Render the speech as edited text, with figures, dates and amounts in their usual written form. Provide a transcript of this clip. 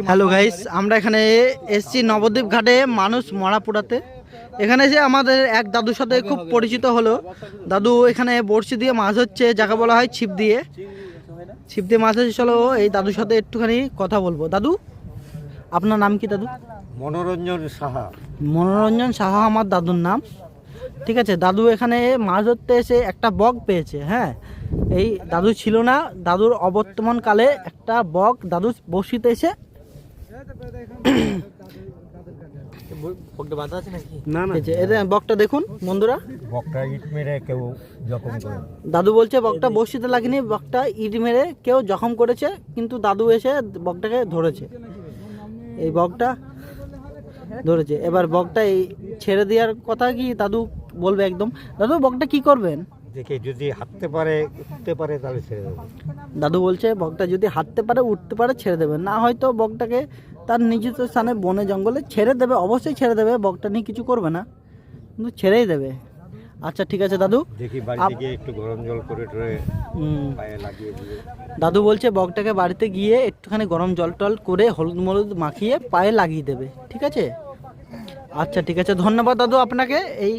Hello guys, আমরা এখানে এসছি নবদ্বীপ ঘাটে মানুষ মরা পোড়াতে। এখানে এসে আমাদের এক দাদুর সাথে খুব পরিচিত হলো। দাদু এখানে বড়শি দিয়ে মাছ হচ্ছে, যাকে বলা হয় ছিপ দিয়ে। ছিপ দিয়ে মাছ হচ্ছে। চলো এই দাদুর সাথে একটুখানি কথা বলবো। দাদু, আপনার নাম কি দাদু? মনোরঞ্জন সাহা। মনোরঞ্জন সাহা আমার দাদুর নাম। ঠিক আছে, দাদু এখানে মাছ ধরতে এসে একটা বক পেয়েছে। হ্যাঁ, এই দাদু ছিল না, দাদুর অবর্তমান কালে একটা বক দাদু বড়শিতে এসে বকটা দেখুন বন্ধুরা, বকটা ইট মেরে কেউ জখম করে। দাদু বলছে বকটা বড়শিতে লাগেনি, বকটা ইট মেরে কেউ জখম করেছে, কিন্তু দাদু এসে বকটাকে ধরেছে। এই বকটা ধরেছে। এবার বকটা এই ছেড়ে দেওয়ার কথা কি দাদু বলবে একদম। দাদু বকটা কি করবেন? দেখে যদি হাঁটতে পারে উঠতে পারে তাহলে ছেড়ে দেবো। দাদু বলছে বকটা যদি হাঁটতে পারে উঠতে পারে ছেড়ে দেবে, না হয়তো বকটাকে তার নিজস্ব স্থানে বনে জঙ্গলে ছেড়ে দেবে। অবশ্যই ছেড়ে দেবে, বকটা নিয়ে কিছু করবে না, কিন্তু ছেড়েই দেবে। আচ্ছা ঠিক আছে দাদু, দেখি বাড়িতে গিয়ে একটু গরম জল করে পায়ে লাগিয়ে দিবে। দাদু বলছে বকটাকে বাড়িতে গিয়ে একটুখানি গরম জল টল করে হলুদ মলুদ মাখিয়ে পায়ে লাগিয়ে দেবে। ঠিক আছে, আচ্ছা ঠিক আছে, ধন্যবাদ দাদু আপনাকে এই